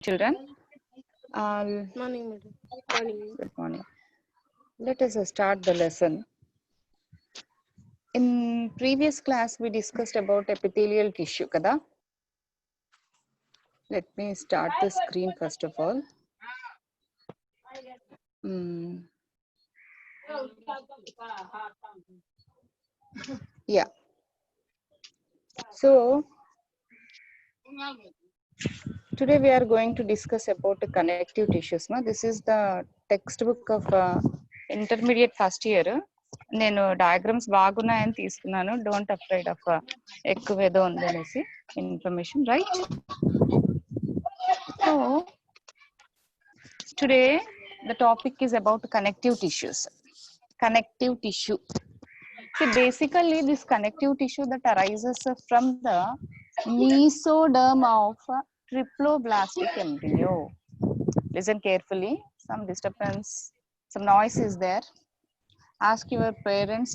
Children, Morning, madam. Morning. good morning. Let us start the lesson. In previous class, we discussed about epithelial tissue, kada? Let me start the screen first of all. Yeah. So, today we are going to discuss about the connective tissues. This is the textbook of intermediate first year. నేను diagrams బాగున్నాయని తీసుకున్నాను. Don't afraid of ఎక్కువ ఏదో ఉందనేసి information, right? So today the topic is about connective tissues. Connective tissue. See, basically this connective tissue that arises from the mesoderm of triploblastic embryo. Listen carefully. Some disturbance, some noise is there. Ask your parents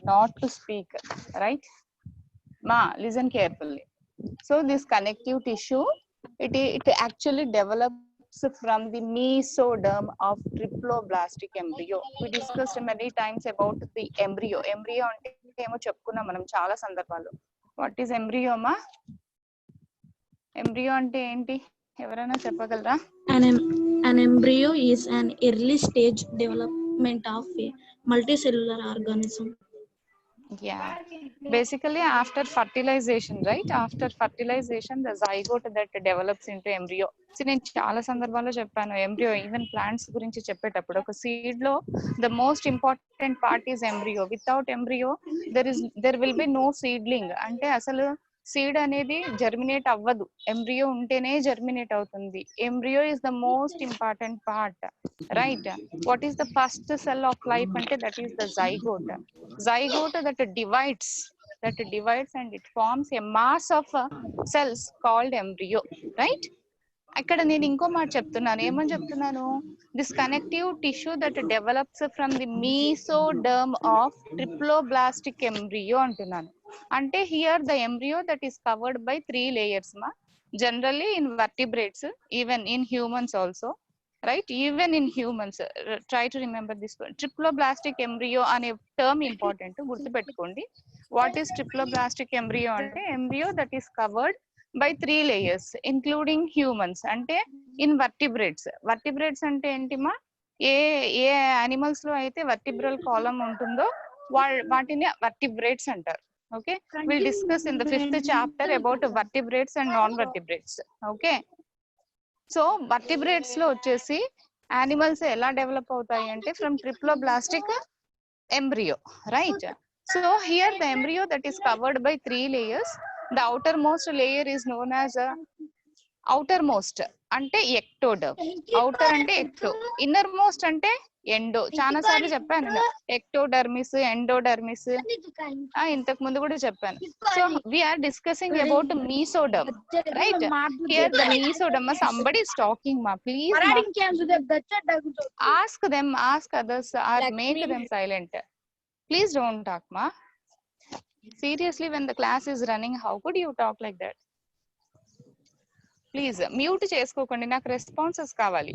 not to speak, right? Ma, listen carefully. So this connective tissue, it actually develops from the mesoderm of triploblastic embryo. We discussed many times about the embryo. Embryo అంటే ఏమో చెప్పుకున్నాం మనం చాలా సందర్భాల్లో. What is embryo, ma? Embryo అంటే ఏంటి? ఎవరైనా చెప్పగలరా? An embryo is an early stage development of a multicellular organism. Yeah, basically after fertilization, right? After fertilization, the zygote that develops into embryo. See, నేను చాలా సందర్భాల్లో చెప్పాను ఎంబ్రియో, ఈవెన్ ప్లాంట్స్ గురించి చెప్పేటప్పుడు ఒక సీడ్ లో the most important part is embryo. Without embryo there will be no seedling. అంటే అసలు సీడ్ అనేది జర్మినేట్ అవ్వదు, ఎంబ్రియో ఉంటేనే జర్మినేట్ అవుతుంది. Embryo is the most important part, right? What is the first cell of life అంటే that is the zygote. Zygote that divides and it forms a mass of cells called embryo, right? అక్కడ నేను ఇంకో మాట చెప్తున్నాను. ఏమని చెప్తున్నాను? This connective tissue that develops from the mesoderm of triploblastic embryo అంటున్నాను. అంటే here the embryo that is covered by 3 layers మా. Generally in vertebrates, even in humans also, right? Even in humans, try to remember this one. Triploblastic embryo అనే term important, గుర్తుపెట్టుకోండి. What is triploblastic embryo అంటే embryo that is covered by 3 layers including humans. అంటే in vertebrates. Vertebrates అంటే ఏంటిమా? ఏ animals లో అయితే vertebral column ఉంటుందో వాటిని vertebrates అంటారు. Okay, we'll discuss in the 5th chapter about vertebrates and non-vertebrates. Okay, so vertebrates లో వచ్చేసి యానిమల్స్ ఎలా డెవలప్ అవుతాయి అంటే from triploblastic embryo, right? So here the embryo that is covered by 3 layers. ద outer most layer is known as outer most అంటే ectoderm. Outer అంటే ecto, inner most అంటే endo. చాలా సార్లు చెప్పాను ఎక్టోడర్మిస్, ఎండోడర్మిస్, ఇంతకు ముందు కూడా చెప్పాను. So we are discussing about mesoderm, right? Here the mesoderm. Somebody is talking, ma, please ask them, ask others or make them silent. Please don't talk, ma. Seriously, when the class is running, how could you talk like that? Please mute చేసుకోకండి, నాకు responses కావాలి.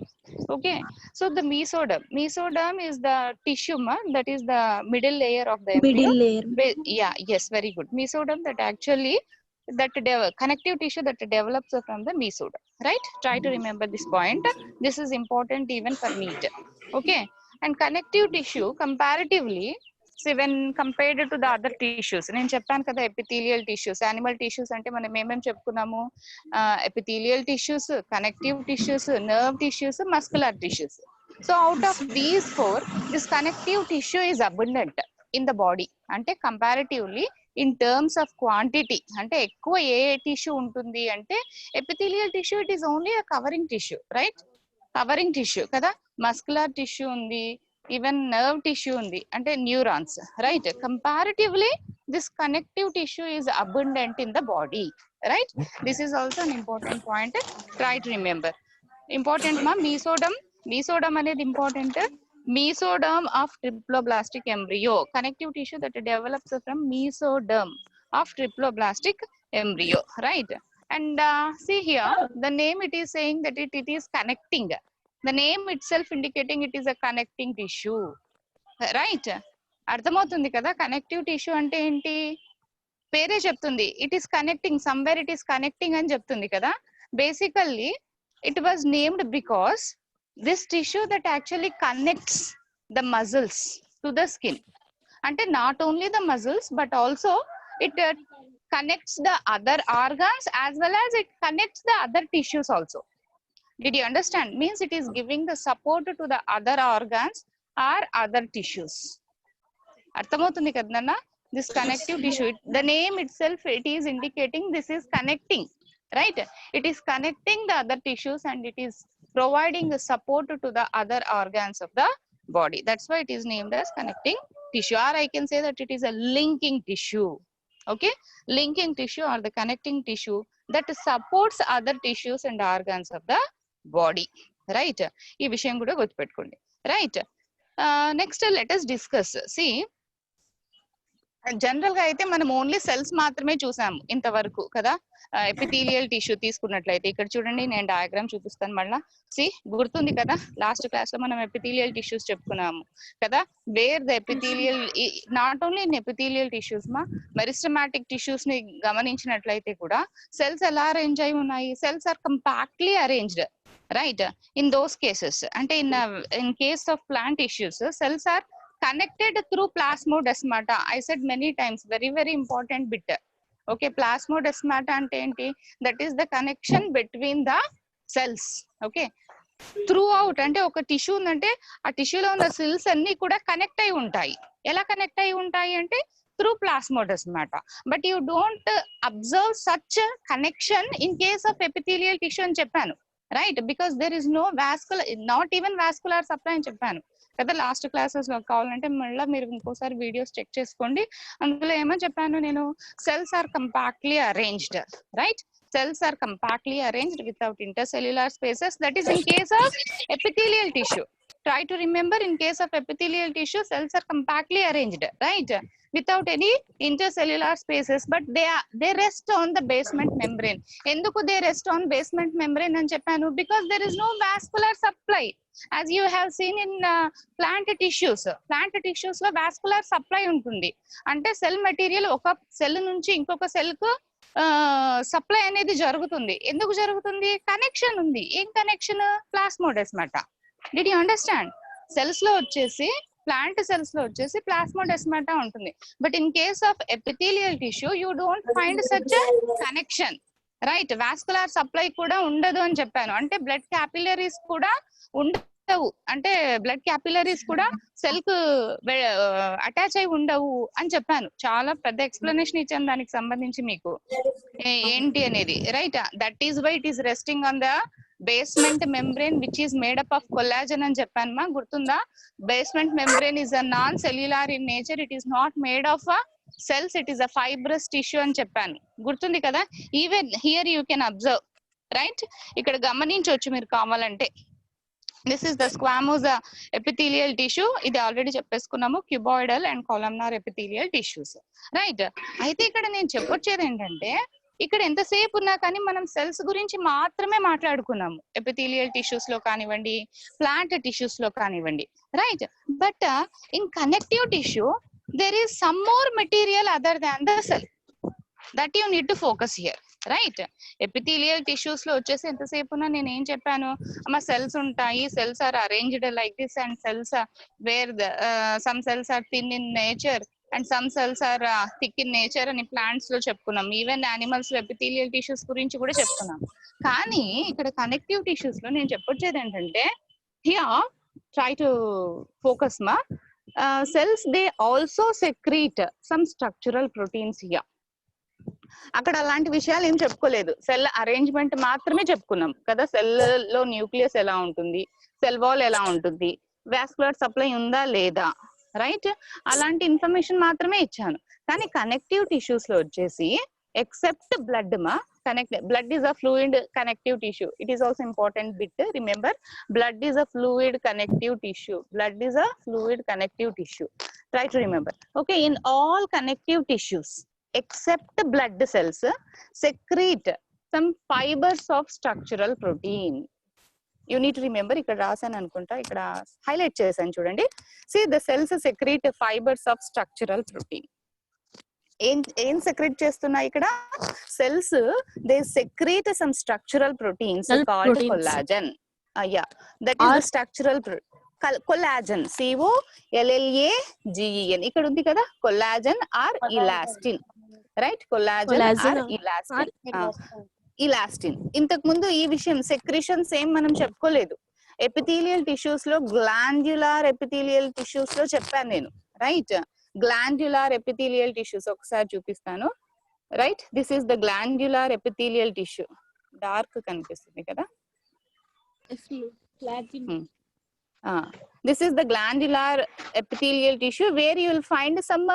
Okay, so the mesoderm is the tissue that is the middle layer of the embryo. Middle layer. Yeah, yes, very good. Mesoderm that actually connective tissue that develops from the mesoderm, right? Try to remember this point. This is important even for NEET. Okay, and connective tissue comparatively, see, when compared to the other tissues, నేను చెప్పాను కదా epithelial tissues, animal tissues అంటే మనం ఏమేమి చెప్పుకున్నాము? Epithelial tissues, connective tissues, nerve tissues, muscular tissues. So out of these 4, this connective tissue is abundant in the body. అంటే comparatively in terms of quantity, అంటే ఎక్కువ ఏ టిష్యూ ఉంటుంది అంటే epithelial tissue. It is only a covering tissue, right? Covering tissue కదా. Muscular tissue ఉంది, even nerve tissue ఉంది, అంటే neurons, right? Comparatively this connective tissue is abundant in the body, right? This is also an important point. Try to remember. Important మా, మీసోడమ్ అనేది important. Mesoderm of triploblastic embryo, connective tissue that develops from mesoderm of triploblastic embryo, right? And see here, the name it is saying that it is connecting. The name itself indicating it is a connecting tissue, right? అర్థమవుతుంది కదా connective tissue అంటే ఏంటి, పేరే చెప్తుంది, it is connecting, somewhere it is connecting అని చెప్తుంది కదా. Basically it was named because this tissue that actually connects the muscles to the skin. అంటే not only the muscles but also it connects the other organs as well as it connects the other tissues also. Did you understand? Means it is giving the support to the other organs or other tissues. Arthamautundi kadana, this connective tissue, the name itself it is indicating this is connecting, right? It is connecting the other tissues and it is providing the support to the other organs of the body. That's why it is named as connecting tissue, or I can say that it is a linking tissue. Okay, linking tissue or the connecting tissue that supports other tissues and organs of the body, right? Ee vishayam kuda gurtu pettukondi, right? Next let us discuss. See, general గా అయితే మనం only cells మాత్రమే చూసాము ఇంతవరకు కదా. Epithelial tissue తీసుకున్నట్లయితే ఇక్కడ చూడండి, నేను డయాగ్రామ్ చూపిస్తాను మళ్ళా. సి గుర్తుంది కదా, లాస్ట్ క్లాస్ లో మనం ఎపిథీలియల్ టిష్యూస్ చెప్పుకున్నాము కదా. Where the epithelial, not only in epithelial tissues మా, మెరిస్టమాటిక్ టిష్యూస్ ని గమనించినట్లయితే కూడా సెల్స్ ఎలా అరేంజ్ అయి ఉన్నాయి, cells are compactly arranged, right? In those cases, అంటే in case of plant tissues cells are connected through plasmodesmata. I said many times, very very important bit. Okay, plasmodesmata ante enti, that is the connection between the cells. Okay, throughout ante oka tissue undante aa tissue lo unna cells anni kuda connect ayi untayi. Ela connect ayi untayi ante through plasmodesmata. But you don't observe such a connection in case of epithelial tissue అని చెప్పాను, right? Because there is no vascular, not even vascular supply అని చెప్పాను కదా last classes లో. కావాలంటే మళ్ళీ మీరు ఇంకోసారి వీడియోస్ చెక్ చేసుకోండి, అందులో ఏమని చెప్పాను నేను, cells are compactly arranged, right? Cells are compactly arranged without intercellular spaces. That is in case of epithelial tissue. Try to remember, in case of epithelial tissue cells are compactly arranged, right? Without any intercellular spaces, but they rest on the basement membrane. Enduku they rest on basement membrane అని చెప్పాను, because there is no vascular supply. As you have seen in plant tissues లో vascular supply ఉంటుంది. అంటే cell material ఒక cell నుంచి ఇంకొక cell కు supply అనేది జరుగుతుంది. ఎందుకు జరుగుతుంది? కనెక్షన్ ఉంది. ఏం connection? Plasmodesmata. Did you understand? Cells లో వచ్చేసి, ప్లాంట్ సెల్స్ లో వచ్చేసి ప్లాస్మోడెస్మాటా ఉంటుంది. But in case of epithelial tissue you don't find such connection, right? Vascular supply కూడా ఉండదు అని చెప్పాను. అంటే బ్లడ్ క్యాపిలరీస్ కూడా ఉండవు, అంటే బ్లడ్ క్యాపిలరీస్ కూడా సెల్ కు అటాచ్ అయి ఉండవు అని చెప్పాను. చాలా పెద్ద ఎక్స్ప్లెనేషన్ ఇచ్చాను దానికి సంబంధించి మీకు ఏంటి అనేది, right? That is why it is resting on the basement membrane which is made up of collagen అని చెప్పాను మా, గుర్తుందా? basement membrane is a non-cellular in nature. It is not made of cells. It is a fibrous tissue అని చెప్పాను, గుర్తుంది కదా? Even here you can observe, right? ఇక్కడ గమనించవచ్చు మీరు కావాలంటే. This is the squamous epithelial tissue. ఇది ఆల్రెడీ చెప్పేసుకున్నాము, cuboidal and columnar epithelial tissues, రైట్? అయితే ఇక్కడ నేను చెప్పొచ్చేది ఏంటంటే, ఇక్కడ ఎంతసేపు ఉన్నా కానీ మనం సెల్స్ గురించి మాత్రమే మాట్లాడుకున్నాము, ఎపిథీలియల్ టిష్యూస్ లో కానివ్వండి, ప్లాంట్ టిష్యూస్ లో కానివ్వండి, right? But in connective tissue there is some more material other than the cell that you need to focus here, right? Epithelial tissues లో వచ్చేసి ఎంతసేపు ఉన్నా నేను ఏం చెప్పాను అమ్మ, సెల్స్ ఉంటాయి, cells are arranged like this, and cells where some cells are thin in nature and some cells are thick in nature అని ప్లాంట్స్ లో చెప్పుకున్నాం. ఈవెన్ యానిమల్స్ లో ఎపిథీలియల్ టిష్యూస్ గురించి కూడా చెప్పుకున్నాం. కానీ ఇక్కడ కనెక్టివ్ టిష్యూస్ లో నేను చెప్పొచ్చేది ఏంటంటే, హియర్ ట్రై టు ఫోకస్ మా, cells they also secrete some structural proteins here. అక్కడ అలాంటి విషయాలు ఏం చెప్పుకోలేదు, సెల్ అరేంజ్మెంట్ మాత్రమే చెప్పుకున్నాం కదా. సెల్ లో న్యూక్లియస్ ఎలా ఉంటుంది, సెల్ వాల్ ఎలా ఉంటుంది, వాస్కులర్ సప్లై ఉందా లేదా, రైట్? అలాంటి ఇన్ఫర్మేషన్ మాత్రమే ఇచ్చాను. కానీ కనెక్టివ్ టిష్యూస్ లో వచ్చేసి ఎక్సెప్ట్ బ్లడ్ మా, blood is a fluid connective tissue. It is also important bit, remember, blood is a fluid connective tissue. Blood is a fluid connective tissue, try to remember. Okay, in all connective tissues except blood cells secrete some fibers of structural protein. You need to remember, ఇక్కడ రాసాను అనుకుంటా, ఇక్కడ highlight చేశాను చూడండి. See, the cells secrete fibers of structural protein. ఏం secrete చేస్తున్నాయి ఇక్కడ? Cells they secrete some structural proteins called collagen. That is the structural collagen. COLLAGEN ఇక్కడ ఉంది కదా, collagen or elastin, right? Collagen or elastin. Elastin. ఇంతకు ముందు ఈ విషయం సెక్రిషన్స్ ఏం మనం చెప్పుకోలేదు. ఎపిథీలియల్ టిష్యూస్ లో, గ్లాండ్యులార్ ఎపిథీలియల్ టిష్యూస్ లో చెప్పాను నేను, రైట్? గ్లాండ్యులార్ ఎపిథీలియల్ టిష్యూస్ ఒకసారి చూపిస్తాను, right? This is the glandular epithelial tissue. Dark కనిపిస్తుంది కదా. This is the glandular epithelial tissue where you will find some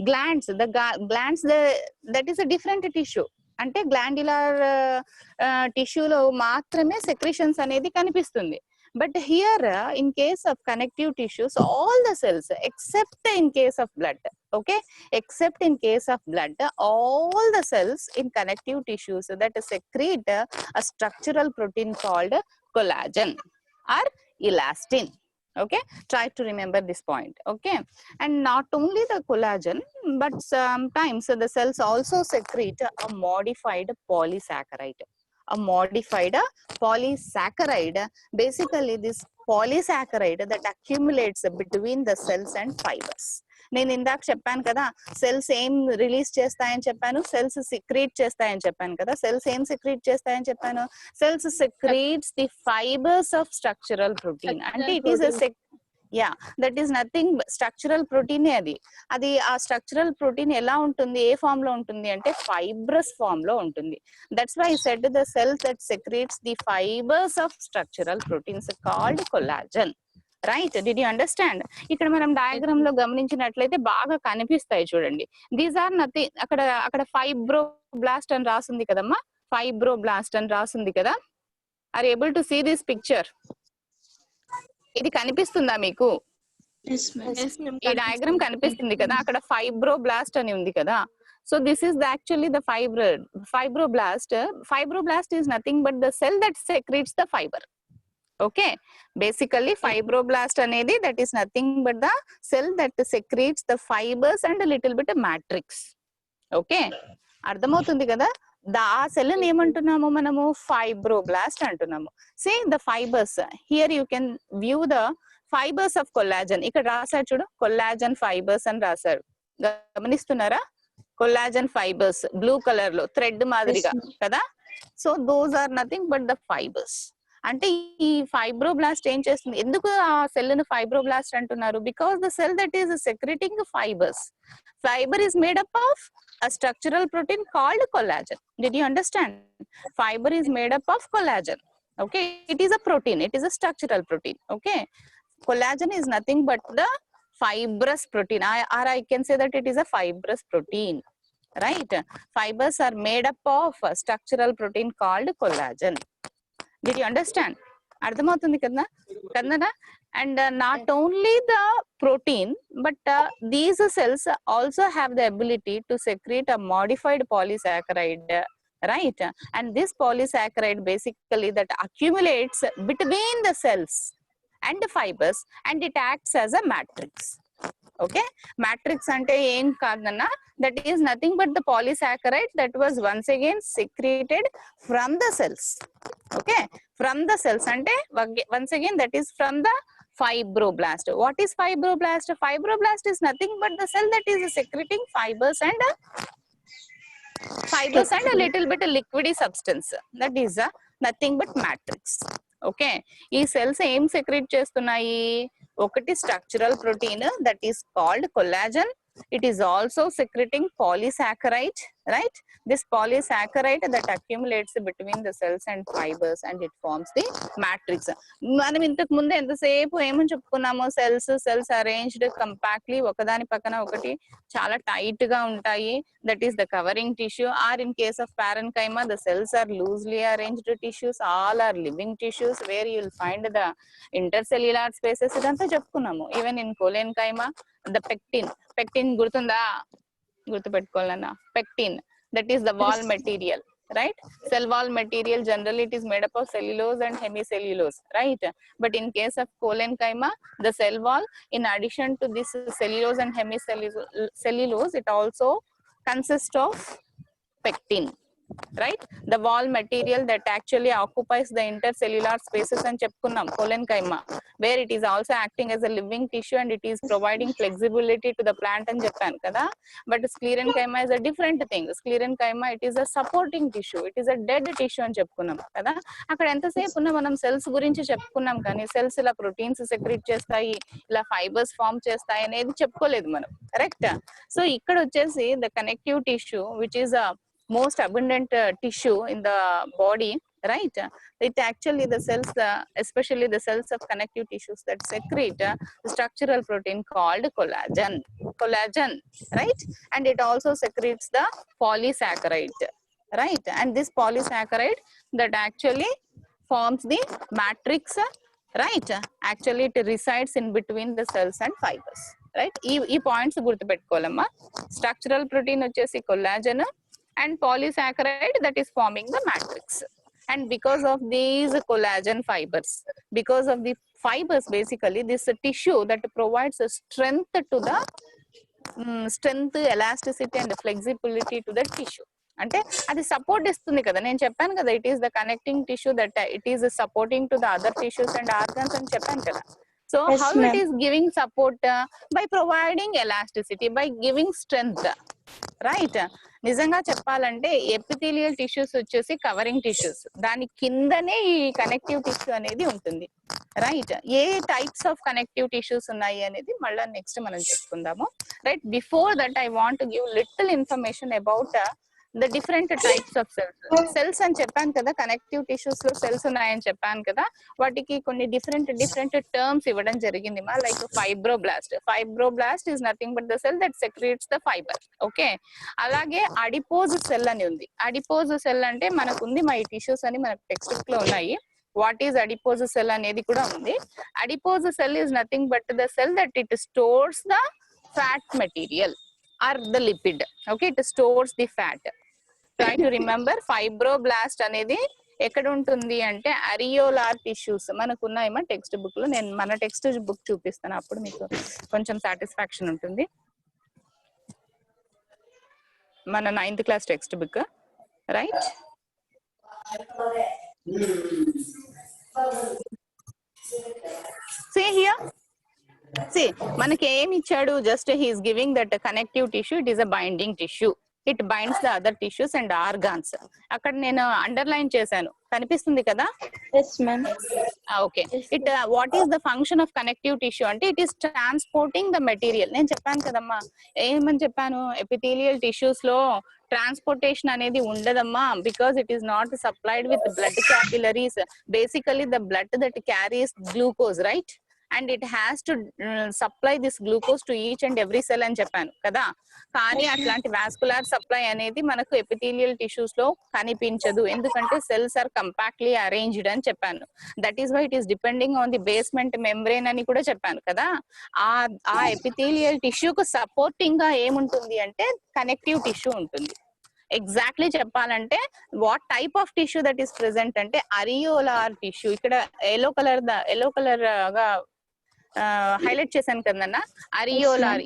glands. The glands, that is a different tissue. అంటే గ్లాండ్యులార్ టిష్యూలో మాత్రమే సెక్రిషన్స్ అనేది కనిపిస్తుంది. But here, in case of connective tissues, all the cells, except in case of blood, okay? Except in case of blood, all the cells in connective tissues that secrete a structural protein called collagen or elastin. Okay, try to remember this point. Okay, and not only the collagen, but sometimes the cells also secrete a modified polysaccharide. A modified polysaccharide, basically this polysaccharide that accumulates between the cells and fibers. నేను ఇందాక చెప్పాను కదా, cells ఏం release చేస్తాయని చెప్పాను, cells secrete చేస్తాయని చెప్పాను కదా. సెల్స్ ఏం సెక్రీట్ చేస్తాయని చెప్పాను? Cells secretes the fibres of structural protein. అంటే it is that is nothing structural protein. అది ఆ స్ట్రక్చరల్ ప్రోటీన్ ఎలా ఉంటుంది, ఏ ఫామ్ లో ఉంటుంది అంటే ఫైబ్రస్ ఫామ్ లో ఉంటుంది. That's why said the cells that secretes the fibres of structural proteins called collagen, right? Did you understand? ఇక్కడ మనం డయాగ్రామ్ లో గమనించినట్లయితే బాగా కనిపిస్తాయి చూడండి. These are nothing. అక్కడ ఫైబ్రోబ్లాస్ట్ అని రాసింది కదమ్మా, ఫైబ్రోబ్లాస్ట్ అని రాసింది కదా. Are able to see this picture? ఇది కనిపిస్తుందా మీకు? ఈ డయాగ్రామ్ కనిపిస్తుంది కదా, అక్కడ ఫైబ్రోబ్లాస్ట్ అని ఉంది కదా. So this is actually the fibroblast. Fibroblast is nothing but the cell that secretes the fibre. Okay, basically fibroblast అనేది that is nothing but the cell that secretes the fibres and little bit matrix. Okay, అర్థమవుతుంది కదా? ఆ cell ఏమంటున్నాము మనము? Fibroblast అంటున్నాము. Say the fibres, here you can view the fibres of collagen. ఇక్కడ రాశారు చూడు, కొల్లాజన్ ఫైబర్స్ అని రాశారు, గమనిస్తున్నారా? కొల్లాజన్ ఫైబర్స్ బ్లూ కలర్ లో థ్రెడ్ మాదిరిగా కదా. So those are nothing but the fibers. అంటే ఈ ఫైబ్రోబ్లాస్ట్ ఏం చేస్తుంది? ఎందుకు ఆ సెల్ ను ఫైబ్రోబ్లాస్ట్ అంటున్నారు? Because the cell that is secreting fibres. Fibre is made up of a structural protein called collagen. Did you understand? Fiber is made up of collagen. Okay, it is a protein, it is a structural protein. Okay, collagen is nothing but the fibrous protein, or I can say that it is a fibrous protein, right? Fibers are made up of a structural protein called collagen. Did you understand? అర్థమవుతుంది కదా Kannada? And not only the protein, but these cells also have the ability to secrete a modified polysaccharide, right? And this polysaccharide basically that accumulates between the cells and the fibers, and it acts as a matrix. Okay, matrix ante em kadana, that is nothing but the polysaccharide that was once again secreted from the cells. Okay, from the cells ante once again that is from the fibroblast. What is fibroblast? Fibroblast is nothing but the cell that is secreting fibers and a little bit of liquidy substance. That is nothing but matrix. Okay, ఈ cells ఏం secrete చేస్తున్నాయి? ఒకటి structural protein that is called collagen. It is also secreting polysaccharide, right? This polysaccharide that accumulates between the cells and fibers, and it forms the matrix. మనం ఇంతకు ముందు ఎంతసేపు ఏమని చెప్పుకున్నామో, cells arranged కంపాక్ట్లీ, ఒకదాని పక్కన ఒకటి చాలా టైట్ గా ఉంటాయి. That is the covering tissue. Or in case of parenchyma, the cells are loosely arranged tissues. All are living tissues where you will find the intercellular spaces. ఇదంతా చెప్పుకున్నాము. Even in colenchyma, the pectin గుర్తుందా? గుర్తుపెట్టుకోవాలన్నా, pectin, that is the wall material, right? Cell wall material generally it is made up of cellulose and hemicellulose, right? But in case of collenchyma, the cell wall, in addition to this cellulose and hemicellulose, it also consists of pectin, right? The wall material that actually occupies the intercellular spaces and చెప్పుకున్నాం collenchyma, where it is also acting as a living tissue and it is providing flexibility to the plant అని చెప్పాను కదా. But sclerenchyma is a different thing. Sclerenchyma, it is a supporting tissue, it is a dead tissue అని చెప్పుకున్నాం కదా. అక్కడ ఎంతసేపు ఉన్నా మనం సెల్స్ గురించి చెప్పుకున్నాం కానీ సెల్స్ ఇలా ప్రోటీన్స్ సెక్రెట్ చేస్తాయి, ఇలా ఫైబర్స్ ఫార్మ్ చేస్తాయి అనేది చెప్పుకోలేదు మనం, కరెక్ట్? సో ఇక్కడ వచ్చేసి the connective tissue which is a most abundant tissue in the body, right? It actually the cells, especially the cells of connective tissues that secrete the structural protein called collagen, right? And it also secretes the polysaccharide, right? And this polysaccharide that actually forms the matrix, right? Actually it resides in between the cells and fibers, right? ఈ points గుర్తుపెట్టుకోవాలమ్మా. Structural protein వచ్చేసి collagen and polysaccharide that is forming the matrix. And because of these collagen fibers, because of the fibers, basically this tissue that provides a strength to the strength, elasticity and flexibility to the tissue. అంటే అది support ఇస్తుంది కదా, నేను చెప్పాను కదా, it is the connecting tissue that it is supporting to the other tissues and organs అని చెప్పాను కదా. So Yes, how ma'am. it is giving support? By providing elasticity, by giving strength, right? నిజంగా చెప్పాలంటే ఎపిథీలియల్ టిష్యూస్ వచ్చేసి covering tissues, దాని కిందనే ఈ connective tissue అనేది ఉంటుంది, రైట్? ఏ టైప్స్ ఆఫ్ కనెక్టివ్ టిష్యూస్ ఉన్నాయి అనేది మళ్ళీ నెక్స్ట్ మనం చెప్పుకుందాము, right? Before that I want give little information about the different types of cells అని చెప్పాను కదా, కనెక్టివ్ టిష్యూస్ లో సెల్స్ ఉన్నాయని చెప్పాను కదా, వాటికి కొన్ని డిఫరెంట్ టర్మ్స్ ఇవ్వడం జరిగింది మా, like fibroblast is nothing but the cell that సెక్రేట్స్ the fibre, okay? అలాగే అడిపోజ్ సెల్ అని ఉంది. అడిపోజ్ సెల్ అంటే మనకు ఉంది మా, ఈ టిష్యూస్ అని మనకు టెక్స్ట్ బుక్ లో ఉన్నాయి. వాట్ ఈజ్ అడిపోజ్ సెల్ అనేది కూడా ఉంది. Adipose cell is nothing but the cell that it stores the fat material or the lipid, okay? It stores the fat. Try to remember, fibroblast అనేది ఎక్కడ ఉంటుంది అంటే అరియోలార్ tissues మనకున్నాయేమో text book లో. నేను మన టెక్స్ట్ బుక్ చూపిస్తాను, అప్పుడు మీకు కొంచెం సాటిస్ఫాక్షన్ ఉంటుంది. మన 9th class text book, right? See here, see మనకి ఏమి ఇచ్చాడు, just he is giving that connective tissue, it is a binding tissue, it binds the other tissues and organs. అక్కడ నేను అండర్లైన్ చేశాను, కనిపిస్తుంది కదా? Yes, ma'am. Okay. It what is the function of connective tissue అంటే it is transporting the material. నేను చెప్పాను కదమ్మా, ఏమని చెప్పాను, ఎపిథీలియల్ టిష్యూస్ లో ట్రాన్స్పోర్టేషన్ అనేది ఉండదమ్మా, because it is not supplied with blood capillaries, basically the blood that carries glucose, right? And it has to supply this glucose to each and every cell అని చెప్పాను కదా. కానీ అట్లాంటి వాస్కులర్ సప్లై అనేది మనకు ఎపిథీలియల్ టిష్యూస్ లో కనిపించదు, ఎందుకంటే సెల్స్ ఆర్ కంపాక్ట్లీ అరేంజ్డ్ అని చెప్పాను. That is why it is depending on the basement membrane అని కూడా చెప్పాను కదా. ఆ ఎపిథీలియల్ టిష్యూకు సపోర్టింగ్ గా ఏముంటుంది అంటే కనెక్టివ్ టిష్యూ ఉంటుంది. ఎగ్జాక్ట్లీ చెప్పాలంటే what type of tissue that is present అంటే అరియోలార్ టిష్యూ. ఇక్కడ ఎల్లో కలర్ గా హైలైట్ చేశాను కదన్నా, areolar,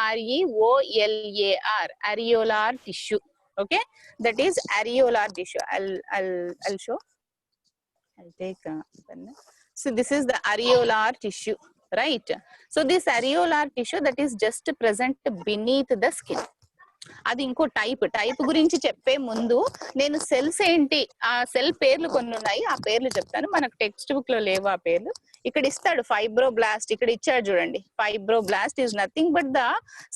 AREOLAR, areolar tissue, okay? That is areolar tissue. I'll show, I'll take so this is the areolar tissue, right? So this areolar tissue that is just present beneath the skin. అది ఇంకో type గురించి చెప్పే ముందు నేను cells ఏంటి, ఆ cell పేర్లు కొన్ని ఉన్నాయి, ఆ పేర్లు చెప్తాను. మనకు టెక్స్ట్ బుక్ లో లేవు ఆ పేర్లు, ఇక్కడ ఇస్తాడు. ఫైబ్రోబ్లాస్ట్ ఇక్కడ ఇచ్చాడు చూడండి. Fibroblast is nothing but the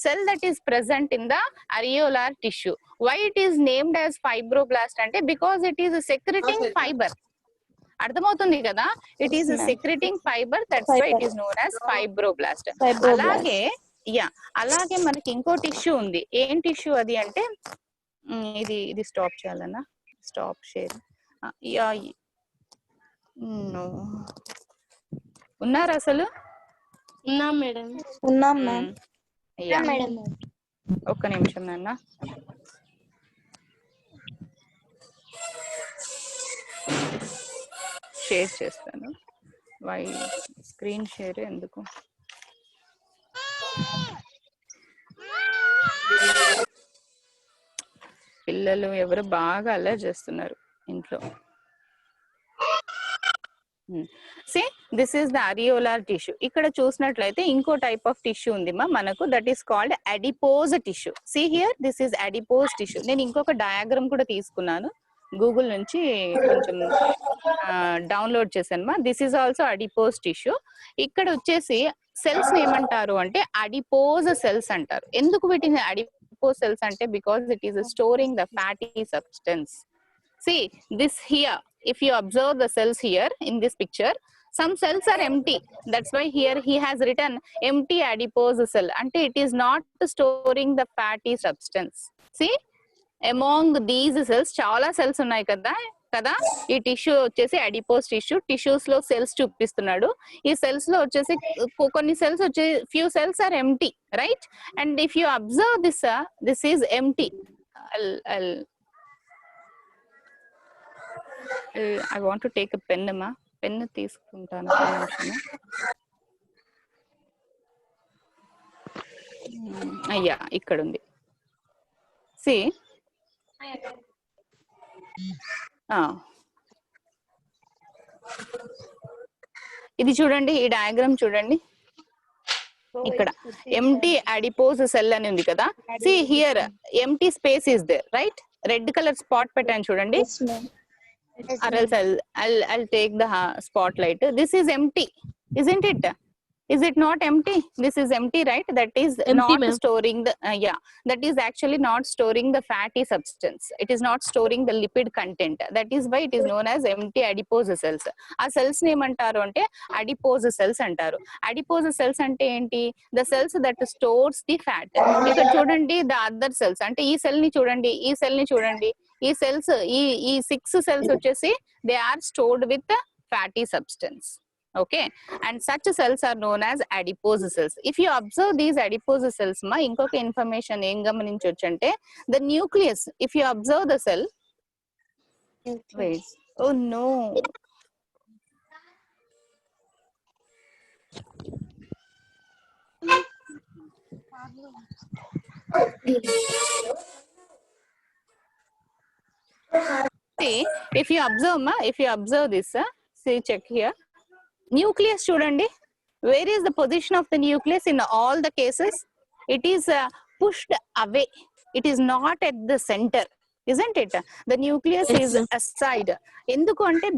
cell that is present in the areolar tissue. Why it is named as fibroblast అంటే because it is secreting fibre. అర్థమవుతుంది కదా? It is secreting fibre, that's why it is known as fibroblast. అలాగే మనకి ఇంకో tissue ఉంది. ఏం tissue అది అంటే, ఇది స్టాప్ చేయాలన్నా, స్టాప్ షేర్. ఉన్నారు అసలు? ఉన్నాం మేడం. ఉన్నాం మ్యామ్. ఒక్క నిమిషం నాన్న. షేర్ చేస్తాను. వై స్క్రీన్ షేర్ ఎందుకు? పిల్లలు ఎవరు బాగా అల్లరి చేస్తున్నారు ఇంట్లో. Say this is the areolar tissue. ఇక్కడ చూసినట్లయితే ఇంకో టైప్ ఆఫ్ టిష్యూ ఉంది మనకు, that is called adipose tissue. See here, this is adipose tissue. నేను ఇంకొక డయాగ్రామ్ కూడా తీసుకున్నాను గూగుల్ నుంచి, కొంచెం డౌన్లోడ్ చేశాను. This is also adipose tissue. ఇక్కడ వచ్చేసి సెల్స్ ఏమంటారు అంటే అడిపోజ్ సెల్స్ అంటారు. ఎందుకు వీటిని అడిపోజ్ సెల్స్ అంటే, because it is storing the fatty substance. See this here, if you observe the cells here in this picture, some cells are empty. That's why here he has written empty adipose cell. Ante it is not storing the fatty substance. See, among these cells చాలా cells ఉన్నాయి కదా. ఈ tissue వచ్చేసి adipose tissue. Tissues లో cells చూపిస్తున్నాడు. ఈ cells లో వచ్చేసి కొన్ని సెల్స్ వచ్చే few cells are empty, right? And if you observe this is empty. I want to take a pen, అమ్మా. పెన్ తీసుకుంటాను. అయ్యా ఇక్కడ ఉంది. సి ఇది చూడండి, ఈ డయాగ్రామ్ చూడండి. ఇక్కడ ఎంటీ అడిపోజ్ సెల్ అని ఉంది కదా. See here empty space is there, right? Red colour spot పెట్టాను చూడండి. Or else I'll take the spotlight. This is empty, isn't it? Is it not empty? This is empty, right? That is empty, not storing the that is actually not storing the fatty substance. It is not storing the lipid content. That is why it is known as empty adipose cells. ఆ cells ని ఏమంటారు అంటే adipose cells అంటారు. Adipose cells అంటే ఏంటి? The cells that stores the fat. ఇక్కడ చూడండి, the other cells అంటే ఈ సెల్ ని చూడండి, ఈ సెల్ ని చూడండి. ఈ సెల్స్, ఈ 6 cells వచ్చేసి they are stored with the fatty substance. Okay, and such cells are known as adipose cells. If you observe these adipose cells ma, inkoka information em gamaninchochu ante, the nucleus, if you observe the cell, wait, oh no, see, if you observe ma, if you observe this, see, check here, nucleus చూడండి. Where is the position of the nucleus in all the cases? It is pushed away. It is not at the center, isn't it? The nucleus is aside. ఎందుకు అంటే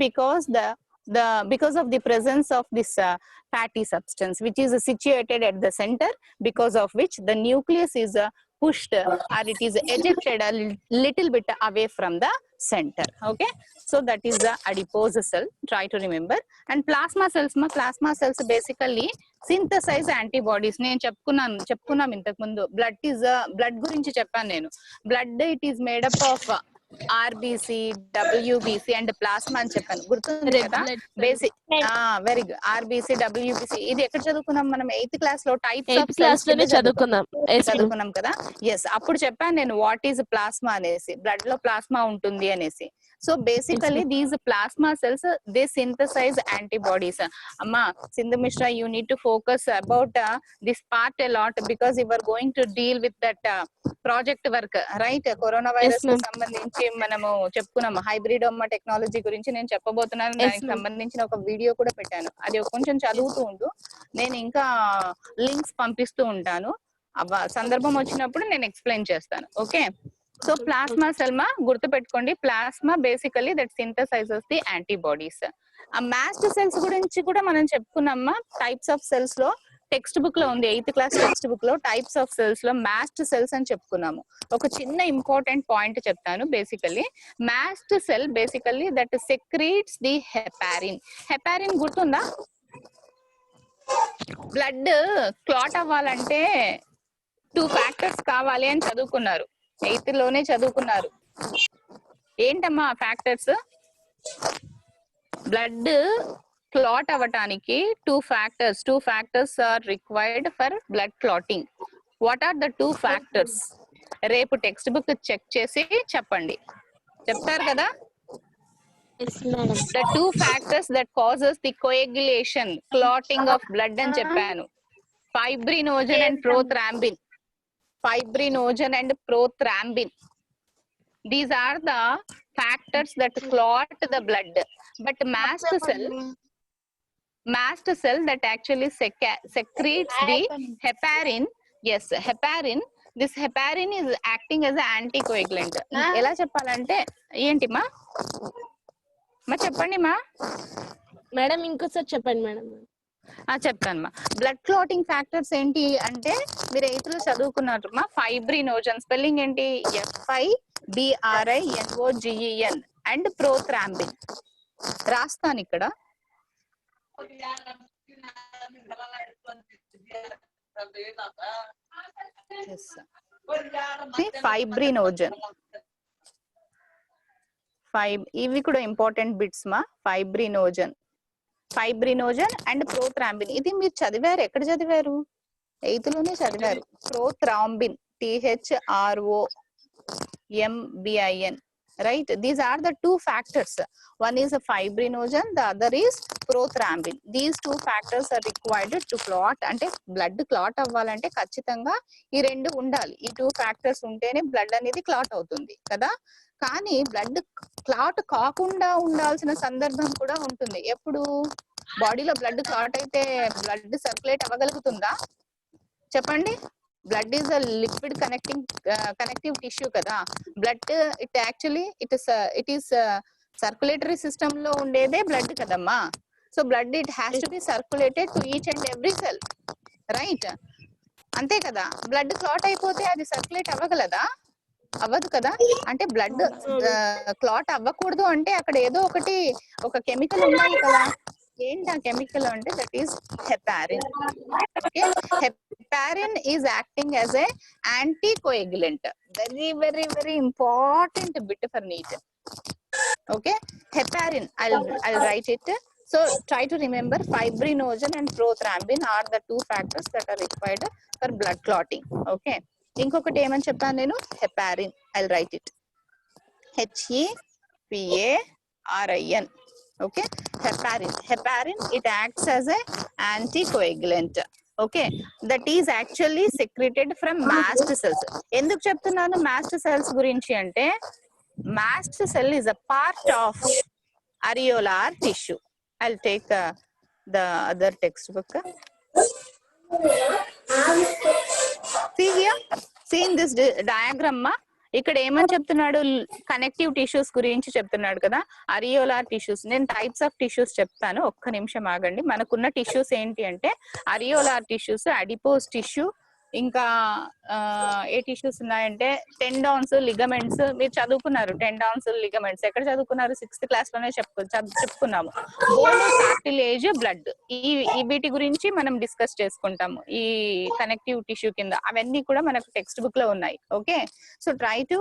because of the presence of this fatty substance which is situated at the center, because of which the nucleus is pushed or it is ejected a little bit away from the center. Okay, so that is the adipose cell. Try to remember. And plasma cells plasma cells basically synthesize antibodies. నేను చెప్పుకున్నాం ఇంతకు ముందు. Blood గురించి చెప్పాను నేను. Blood it is made up of RBC, WBC and plasma అని చెప్పాను, గుర్తుంది కదా? Basic very good. RBC, WBC ఇది ఎక్కడ చదువుకున్నాం మనం? 8th క్లాస్ లో టైప్స్ ఆఫ్ సెల్స్ చదువుకున్నాం కదా. ఎస్, అప్పుడు చెప్పాను నేను వాట్ ఈజ్ ప్లాస్మా అనేసి, బ్లడ్ లో ప్లాస్మా ఉంటుంది అనేసి. So basically these plasma cells they synthesise antibodies. అమ్మా Sindhu Mishra, you need to focus about this part a lot because you are going to deal with that project work, right? Corona virus కు సంబంధించి మనము చెప్పుకున్నాము. Hybridoma technology గురించి నేను చెప్పబోతున్నాను. దానికి సంబంధించిన ఒక వీడియో కూడా పెట్టాను. అది కొంచెం చదువుతూ ఉండు, నేను ఇంకా లింక్స్ పంపిస్తూ ఉంటాను. సందర్భం వచ్చినప్పుడు నేను ఎక్స్ప్లెయిన్ చేస్తాను. ఓకే, సో ప్లాస్మా సెల్ గుర్తు పెట్టుకోండి. Plasma basically that synthesizes the antibodies. ఆ మాస్డ్ సెల్స్ గురించి కూడా మనం చెప్పుకున్నామా. టైప్స్ ఆఫ్ సెల్స్ లో టెక్స్ట్ బుక్ లో ఉంది, 8th క్లాస్ టెక్స్ట్ బుక్ లో టైప్స్ ఆఫ్ సెల్స్ లో మాస్డ్ సెల్స్ అని చెప్పుకున్నాము. ఒక చిన్న ఇంపార్టెంట్ పాయింట్ చెప్తాను. Basically mast cell basically that secretes the heparin. Heparin గుర్తుందా? బ్లడ్ క్లాట్ అవ్వాలంటే 2 ఫ్యాక్టర్స్ కావాలి అని చదువుకున్నారు, 8th లోనే చదువుకున్నారు. ఏంటమ్మా ఫ్యాక్టర్స్? బ్లడ్ క్లాట్ అవ్వటానికి 2 factors are required for blood clotting. What are the 2 factors? రేపు టెక్స్ట్ బుక్ చెక్ చేసి చెప్పండి. చెప్తారు కదా? Yes madam. The two factors that causes the coagulation, clotting of blood అని చెప్పాను. Fibrinogen and prothrombin. Fibrinogen and prothrombin. These are the factors that clot the blood. But mast cell that actually secretes the heparin. Yes, heparin. This heparin is acting as an anticoagulant. ఎలా చెప్పాలంటే ఏంటి మా చెప్పండి మా madam ఇంకోసారి చెప్పండి madam. చెప్తాను మా. బ్లడ్ క్లాటింగ్ ఫ్యాక్టర్స్ ఏంటి అంటే మీరు 8th లో చదువుకున్నారు మా. ఫైబ్రినోజన్ స్పెల్లింగ్ ఏంటి? FIBRINOGEN and prothrombin. రాస్తాను ఇక్కడ. ఫైబ్రినోజన్ ఇవి కూడా ఇంపార్టెంట్ బిట్స్ మా. ఫైబ్రినోజన్ అండ్ ప్రోథ్రాంబిన్ ఇది మీరు చదివారు. ఎక్కడ చదివారు? 8th లోనే చదివారు. Prothrombin THROMBIN, right? These are the two factors. One is a fibrinogen, the other is prothrombin. These two factors are required to clot. అంటే బ్లడ్ క్లాట్ అవ్వాలంటే ఖచ్చితంగా ఈ రెండు ఉండాలి. ఈ టూ ఫ్యాక్టర్స్ ఉంటేనే బ్లడ్ అనేది క్లాట్ అవుతుంది కదా. కానీ బ్లడ్ క్లాట్ కాకుండా ఉండాల్సిన సందర్భం కూడా ఉంటుంది. ఎప్పుడు? బాడీలో బ్లడ్ క్లాట్ అయితే బ్లడ్ సర్క్యులేట్ అవ్వగలుగుతుందా చెప్పండి? Blood is a liquid connective tissue కదా. Blood it is circulatory system లో ఉండేదే బ్లడ్ కదమ్మా. So blood it has to be circulated to each and every cell, right? అంతే కదా. బ్లడ్ క్లాట్ అయిపోతే అది సర్క్యులేట్ అవ్వగలదా? అవ్వదు కదా. అంటే బ్లడ్ క్లాట్ అవ్వకూడదు అంటే అక్కడ ఏదో ఒక కెమికల్ ఉండాలి కదా. ఏంటి ఆ కెమికల్ అంటే that is heparin. Okay, heparin is acting as a anticoagulant. Very, very, very important bit for NEET. Okay, heparin. I'll write it. So try to remember fibrinogen and prothrombin are the two factors that are required for blood clotting. Okay. ఇంకొకటి ఏమని చెప్పాను నేను? heparin. I'll write it. HEPARIN. Okay, heparin it acts as a anticoagulant. Okay, that is actually secreted from mast cells. ఎందుకు చెప్తున్నాను mast cells గురించి అంటే mast cell is a part of areolar tissue. I will take the other text book. See in this diagram ma, ఇక్కడ ఏమని చెప్తున్నాడు? Connective tissues గురించి చెప్తున్నాడు కదా. అరియోలార్ టిష్యూస్. నేను టైప్స్ ఆఫ్ టిష్యూస్ చెప్తాను, ఒక్క నిమిషం ఆగండి. మనకున్న టిష్యూస్ ఏంటి అంటే అరియోలార్ టిష్యూస్, అడిపోస్ టిష్యూ, ఇంకా ఏ టిష్యూస్ ఉన్నాయంటే టెండాన్స్, లిగమెంట్స్. మీరు చదువుకున్నారు టెండాన్స్, లిగమెంట్స్. ఎక్కడ చదువుకున్నారు? 6th క్లాస్ లోనే చెప్పుకున్నాము. Bone, cartilage, blood. వీటి గురించి మనం డిస్కస్ చేసుకుంటాము ఈ కనెక్టివ్ టిష్యూ కింద. అవన్నీ కూడా మనకు టెక్స్ట్ బుక్ లో ఉన్నాయి. Okay, so try to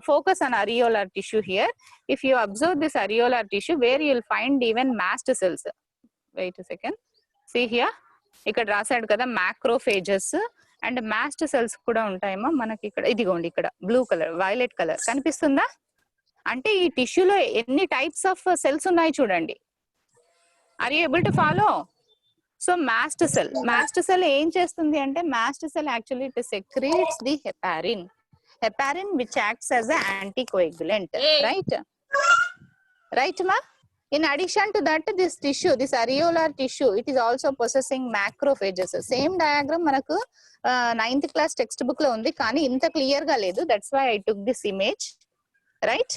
focus on areolar tissue here. If you observe this areolar tissue where you will find even mast cells. Wait a second. See here, ఇక్కడ రాశాడు కదా macrophages and mast cells కూడా ఉంటాయేమో మనకి ఇక్కడ. ఇదిగోండి ఇక్కడ blue colour, violet colour కనిపిస్తుందా? అంటే ఈ టిష్యూలో ఎన్ని టైప్స్ ఆఫ్ సెల్స్ ఉన్నాయి చూడండి. Are you able to follow? So mast cell ఏం చేస్తుంది అంటే mast cell actually it secretes the heparin which acts as an anticoagulant, right ma? In addition to that, this areolar tissue, it is also possessing macrophages. Same diagram manaku 9th class textbook lo undi, కానీ ఇంత clear గా లేదు. That's why I took this image, right?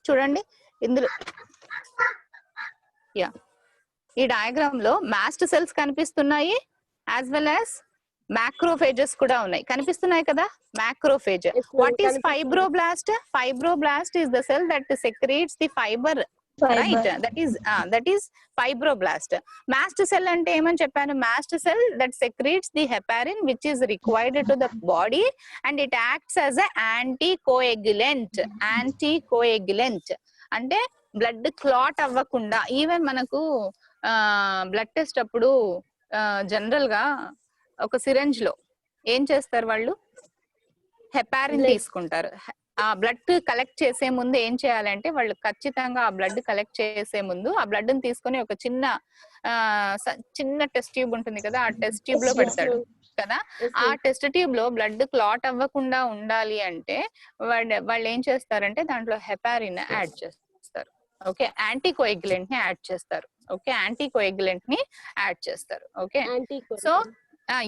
చూడండి ఇందులో, ఈ diagram లో mast cells కనిపిస్తున్నాయి, as well as macrophages కూడా ఉన్నాయి. కనిపిస్తున్నాయి కదా macrophage. What is fibroblast? Fibroblast is the cell that secretes the fiber. Right, that is fibroblast. Mast cell ante emani cheppanu? Mast cell that secretes the heparin which is required to the body and it acts as a anticoagulant. అంటే blood clot అవ్వకుండా. Even మనకు blood test అప్పుడు general గా ఒక syringe లో ఏం చేస్తారు వాళ్ళు? హెపారిన్ తీసుకుంటారు. ఆ బ్లడ్ కలెక్ట్ చేసే ముందు ఏం చేయాలంటే వాళ్ళు ఖచ్చితంగా ఆ బ్లడ్ కలెక్ట్ చేసే ముందు ఆ బ్లడ్ ని తీసుకొని ఒక చిన్న టెస్ట్ ట్యూబ్ ఉంటుంది కదా, ఆ టెస్ట్ ట్యూబ్ లో పెడతాడు కదా. ఆ టెస్ట్ ట్యూబ్ లో బ్లడ్ క్లాట్ అవ్వకుండా ఉండాలి అంటే వాళ్ళు ఏం చేస్తారంటే దాంట్లో హెపారిన్ యాడ్ చేస్తారు. ఓకే, యాంటీకోయాగ్యులెంట్ ని యాడ్ చేస్తారు. ఓకే, యాంటీకోయాగ్యులెంట్ ని యాడ్ చేస్తారు. Okay, so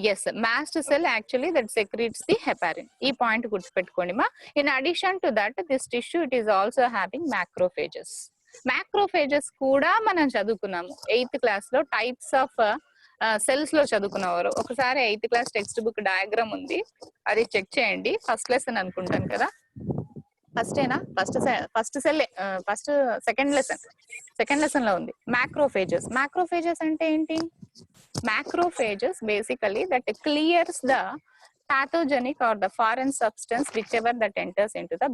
yes, mast cell actually that secretes the heparin. ఈ పాయింట్ గుర్తుపెట్టుకోండి మా. In addition to that, this tissue it is also having macrophages. Macrophages కూడా మనం చదువుకున్నాము 8th క్లాస్ లో. టైప్స్ ఆఫ్ సెల్స్ లో చదువుకున్నవారు ఒకసారి 8th class text book diagram ఉంది, అది చెక్ చేయండి. ఫస్ట్ లెసన్ అనుకుంటాను కదా, సెకండ్ లెసన్ లో ఉంది మ్యాక్రోఫేజెస్. మ్యాక్రోఫేజెస్ అంటే ఏంటి? Macrophages basically that clears the pathogenic or the foreign substance whichever that enters into the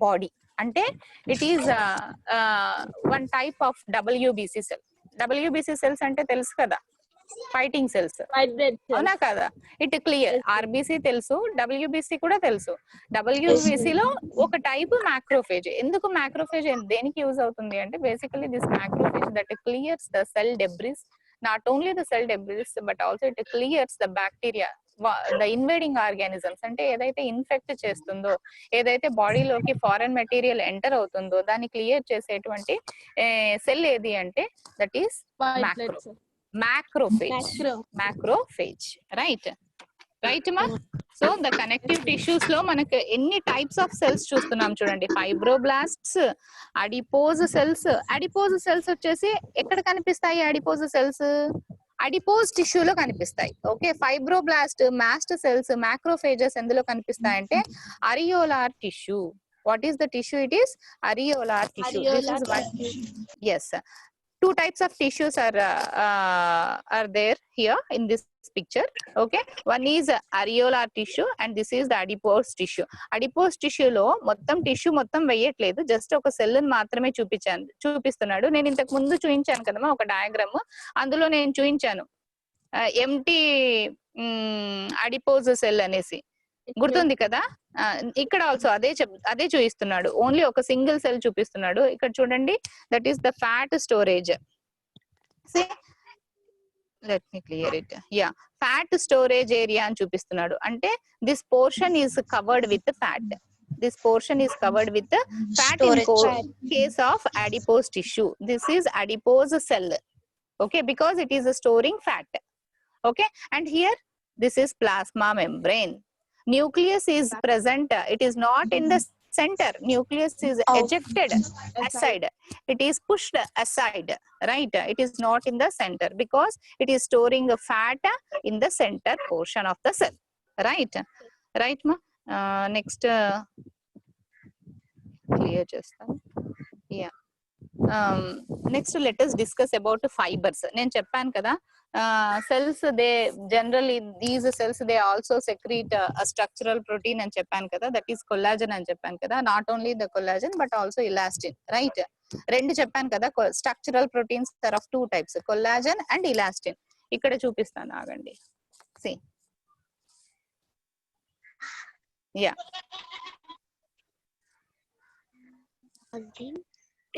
body. Ante it is one type of WBC cell. WBC cells ante telusu kada, fighting cells, అవునా కదా? It clear. RBC తెలుసు, WBC కూడా తెలుసు. WBC లో ఒక type macrophage. ఎందుకు macrophage దేనికి use అవుతుంది అంటే basically this macrophage that clears the cell debris, not only the cell debris but also it clears the bacteria, the invading organisms. అంటే ఏదైతే ఇన్ఫెక్ట్ చేస్తుందో, ఏదైతే బాడీలోకి ఫారెన్ మెటీరియల్ ఎంటర్ అవుతుందో దాన్ని క్లియర్ చేసేటువంటి సెల్ ఏది అంటే that is macrophage, right ma? So the connective tissues లో మనకు ఎన్ని టైప్స్ ఆఫ్ సెల్స్ చూస్తున్నాం చూడండి. Fibroblasts, adipose cells. Adipose cells వచ్చేసి ఎక్కడ కనిపిస్తాయి? అడిపోజ్ సెల్స్ అడిపోజ్ టిష్యూలో కనిపిస్తాయి. Okay, fibroblast, mast cells, macrophages ఎందులో కనిపిస్తాయంటే areolar tissue. What is the tissue? It is areolar tissue. This is one. yes, two types of tissues are there here in this picture. Okay, one is areolar tissue and this is the adipose tissue. Adipose tissue లో మొత్తం tissue మొత్తం వేయట్లేదు, just ఒక cell ని మాత్రమే చూపిస్తున్నాడు. నేను ఇంతకు ముందు చూపించాను కదమ్మా ఒక డయాగ్రామ్, అందులో నేను చూపించాను ఎంటీ అడిపోజ్ సెల్ అనేసి, గుర్తుంది కదా? ఇక్కడ ఆల్సో అదే చూపిస్తున్నాడు, ఓన్లీ ఒక సింగిల్ సెల్ చూపిస్తున్నాడు. ఇక్కడ చూడండి, that is the fat storage. let me clear it. yeah, fat storage area అని చూపిస్తున్నాడు. అంటే this portion is covered with fat. This portion is covered with fat in case of adipose tissue. This is adipose cell. Okay, because it is storing fat. Okay, and here this is plasma membrane. Nucleus is present, it is not in the center. Nucleus is ejected aside, it is pushed aside, right? It is not in the center because it is storing the fat in the center portion of the cell, right ma? Next clear chestam. yeah, next let us discuss about fibers. నేను చెప్పాను కదా, cells they generally, these cells they also secrete a structural protein అని చెప్పాను కదా, that is collagen అని చెప్పాను కదా. not only the collagen but also elastin, right? రెండు చెప్పాను కదా. structural proteins are of two types, collagen and elastin. ఇక్కడ చూపిస్తాను, ఆగండి. see, yeah,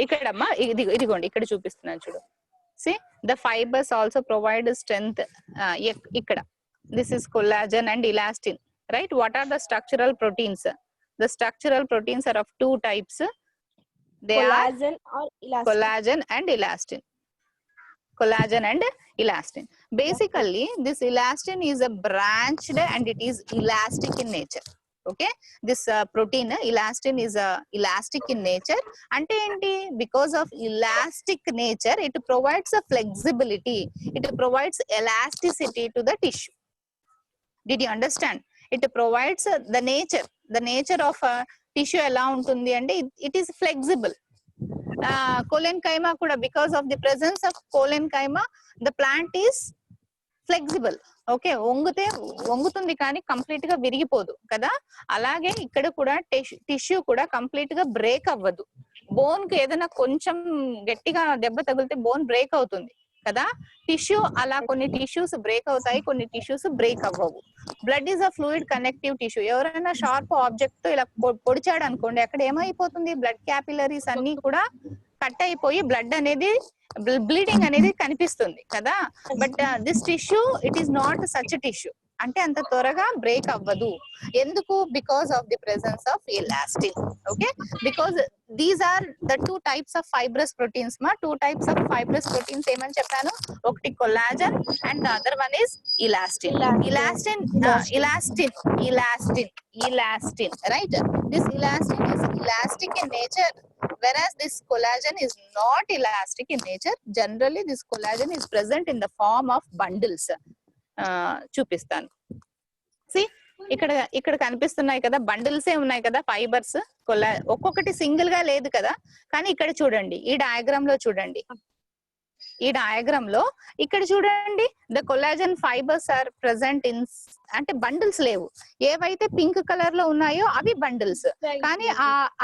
ఇక్కడమ్మా ఇదిగోండి, ఇక్కడ చూపిస్తున్నాను చూడు. see, the fibers also provide strength. ikkada this is collagen and elastin, right? What are the structural proteins? The structural proteins are of two types. They collagen are or elastin. collagen and elastin. Collagen and elastin. Basically this elastin is a branched and it is elastic in nature. Okay, this protein elastin is elastic in nature. ante enti? Because of elastic nature it provides a flexibility, it provides elasticity to the tissue. Did you understand? It provides the nature of tissue ela untundi ante it is flexible. Collenchyma kuda, because of the presence of collenchyma the plant is flexible. Okay, వంగుతుంది కానీ complete గా విరిగిపోదు కదా. అలాగే ఇక్కడ కూడా tissue కూడా complete గా break అవ్వదు. బోన్ కు ఏదైనా కొంచెం గట్టిగా దెబ్బ తగిలితే బోన్ బ్రేక్ అవుతుంది కదా. టిష్యూ అలా కొన్ని టిష్యూస్ బ్రేక్ అవుతాయి, కొన్ని టిష్యూస్ బ్రేక్ అవ్వవు. Blood is a fluid connective tissue. ఎవరైనా షార్ప్ ఆబ్జెక్ట్ తో ఇలా పొడిచాడు అనుకోండి, అక్కడ ఏమైపోతుంది, బ్లడ్ క్యాపిలరీస్ అన్ని కూడా కట్ అయిపోయి బ్లడ్ అనేది బ్లీడింగ్ అనేది కనిపిస్తుంది కదా. But this tissue it is not such tissue, అంటే అంత త్వరగా బ్రేక్ అవ్వదు. ఎందుకు? Because of the presence of elastin. Okay, because these are the 2 types of fibrous proteins మా. 2 types ఆఫ్ ఫైబ్రస్ ప్రోటీన్స్ ఏమని చెప్పాను? ఒకటి collagen and the other one is elastin. Elastin, right? This elastin is elastic in nature, whereas this collagen is not elastic in nature. Generally this collagen is present in the form of bundles. చూపిస్తాను. C ఇక్కడ కనిపిస్తున్నాయి కదా, బండిల్సే ఉన్నాయి కదా fibres. ఒక్కొక్కటి single గా లేదు కదా. కానీ ఇక్కడ చూడండి, ఈ డయాగ్రామ్ లో చూడండి, ఇక్కడ చూడండి, the collagen fibers are present in, అంటే బండిల్స్ లేవు. ఏవైతే పింక్ కలర్ లో ఉన్నాయో అవి బండిల్స్. కానీ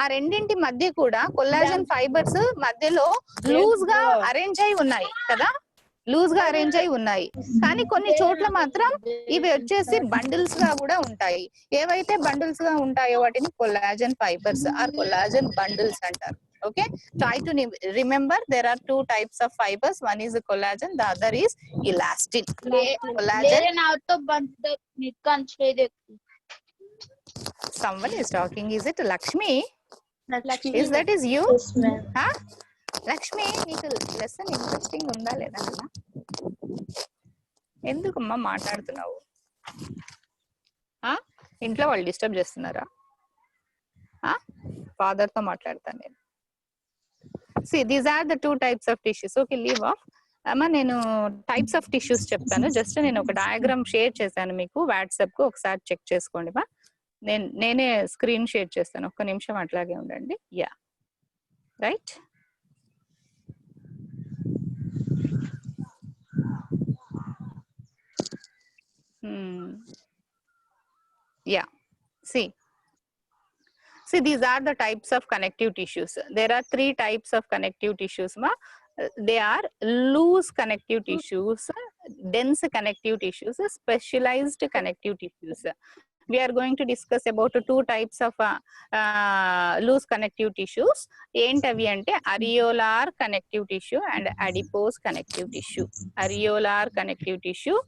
ఆ రెండింటి మధ్య కూడా కొలాజన్ ఫైబర్స్ మధ్యలో లూజ్ గా అరేంజ్ అయి ఉన్నాయి కదా, కానీ కొన్ని చోట్ల మాత్రం ఇవి వచ్చేసి బండిల్స్ గా కూడా ఉంటాయి. ఏవైతే బండిల్స్ గా ఉంటాయో వాటిని collagen fibers or collagen bundles అంటారు. Okay, try to remember there are 2 types of fibers. One is collagen, the other is elastin. Collagen. Someone is talking. Is it Lakshmi? Is that is you? Huh? Lakshmi, నీకు lesson interesting ఉందా లేదా? ఎందుకమ్మా మాట్లాడుతున్నావు? ఇంట్లో వాళ్ళు disturb చేస్తున్నారా? Father తో మాట్లాడతాను నేను. See, these are the 2 types of tissues. Okay, leave off. అమ్మా నేను టైప్స్ ఆఫ్ టిష్యూస్ చెప్తాను. జస్ట్ నేను ఒక డయాగ్రామ్ షేర్ చేశాను మీకు వాట్సాప్ కు, ఒకసారి చెక్ చేసుకోండి మా. నేనే స్క్రీన్ షేర్ చేస్తాను. ఒక్క నిమిషం అట్లాగే ఉండండి. Yeah, right. Yeah, see, these are the types of connective tissues. There are 3 types of connective tissues ma. They are loose connective tissues, dense connective tissues, specialized connective tissues. We are going to discuss about 2 types of loose connective tissues. ఏంటవి అంటే areolar connective tissue and adipose connective tissue. Areolar connective tissue